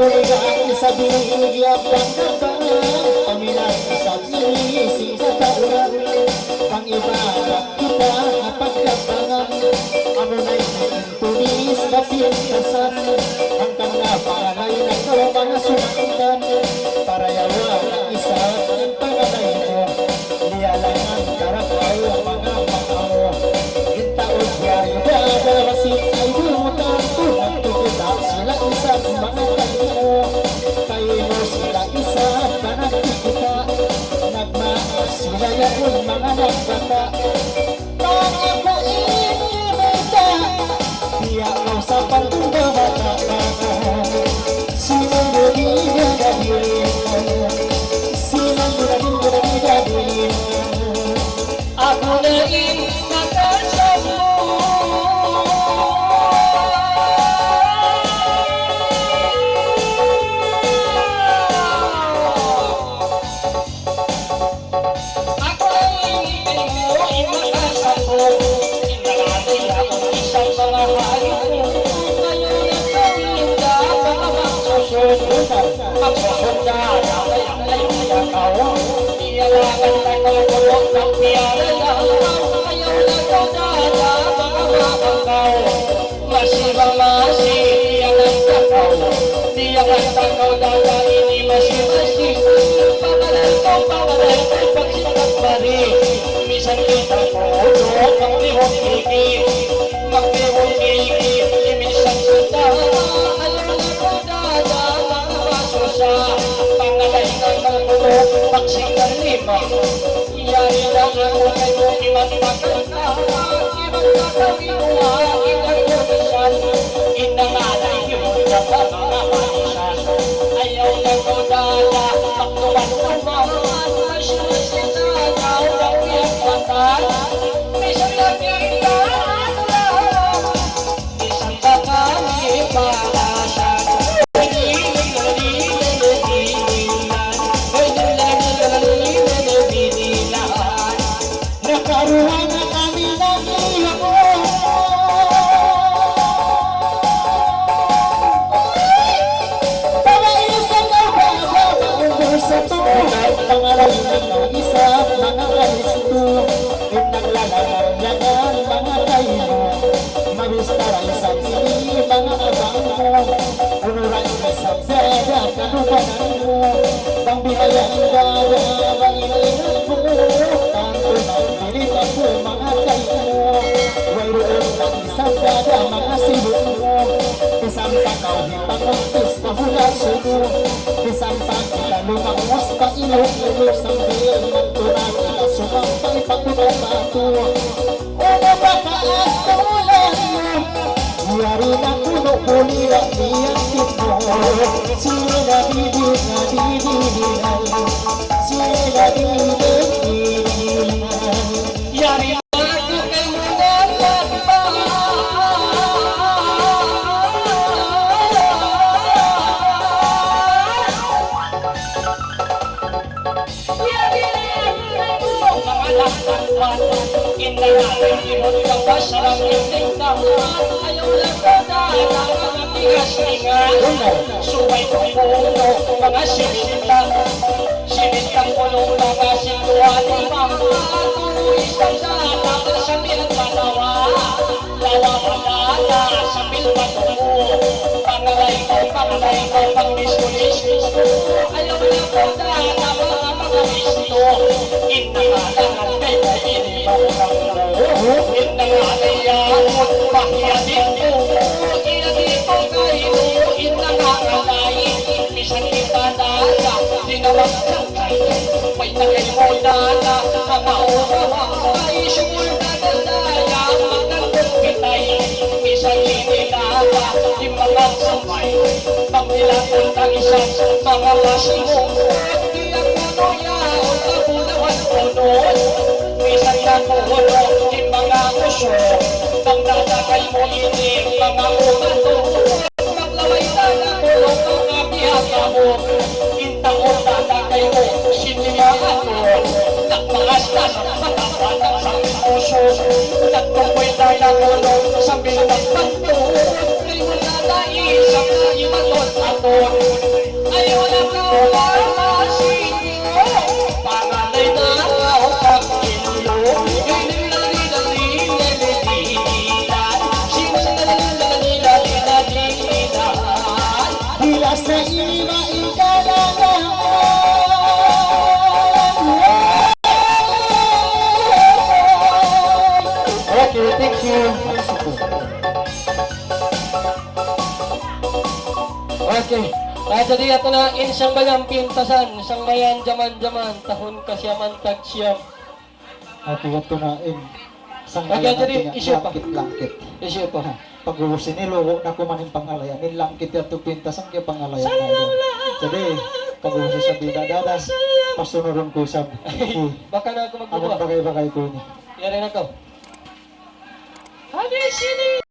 Kuligan sa biyag pagkakang Pamilang sa sinising sa tauran Pangibarat kita pagkakangan Amo na'y tulis na pintasan Hanggang na panganay na ikaw mga sumakitan Para yawa ang isa ng panganay mo Lialangan karapay ang mga pangamo Gintaon yayo dadarasin ay dumutan Tunang tukita sila isang mga kanino Kayo mo sila isa panagkikita Nagmaas sila yaon mga nagbata Mga kainimita Diya mo sa pagkabata Sinunod-ina dahil Sinunod-ina dahil Ako na inakasama Misan kita kodok ang lihong kiki Maglihong kiki Imisan kita Ayaw na kodada Mga baso sa Pangalay ng magulog Paksing ng lima Iyari na ako kayo Iman maganda Iman magkawinuha Inang kumisan Inang alay yun Ng mga manisan Ayaw na kodada Magtuman-tuman Isang bakami para sa nakaruhan na kami ng iyo Pagaisan na ba sa to Pangalan ng isa mga kalisto Naglalangan mga kayo Mabistaran sa sili mga abang mo Unuran sa zeda kanubanan mo Bang bihayang dada bang iniingat mo Tanto ng pilit ako mga kayo Wayroon ng isang dada mga silong mo Isang takaw hipakuntis na hulat sudo Isang takita lumangos pa ilong-ilong Sambil magtunag ika sumampay pagpapatu Una makaas na ulan mo Yari na puno puli ang niyakit mo Sila didinay Sila didinay Yari ako kay mga pagpa Inalay imot ka ba sarang iting taman Ayaw lang ka na mga tigas ingat Suway kong puno mga simintang Simintang pulong mga sintuan Mga isang data sa pinagpanawa Lawa madata sa pilpatungo Pangalay ko pag-mistulis Ayaw lang ka na mga misto Inakalangan kay kainibaw ng mo Inangalayamot pahiyatin mo Iyatin ko kayo Inangangalay Misan kita dada Dinawag ng kayo May tagay mo dada Mga uramay Sumul na daldaya Magandang pitay Misan kinilala Di mga sabay Pagnilaton ng isang Mga masimo Di ang manuyaw Kabulawan punon Misan na puno Di mga uso Nang dadakay mo ining Mga umato Maglaway na nakulong Mga biyaka mo Intang o dadakay mo Sinimahan mo Nagmakas na sa patapanang sa puso Nagtukoy na nakulong Sa bilang panto Ngayon na nais Ang imaton aton jadi ato na insang bayan pintasan, isang bayan jaman-jaman, tahon kasyaman tagsyam. At ito na isang Kaya kaya jadi natin isyo pa. langkit-langkit. Isyo pa. Pag-urusin nilo, na kumanin pangalayan. Nilangkit ito pintasan kaya pangalayan na ito. Jadi, pag-urusin sa bidadadas, pasunurong ko sa Baka na ako amon magbubuha. bagay-bagay ko ni. Yari na ko. Hadi sini.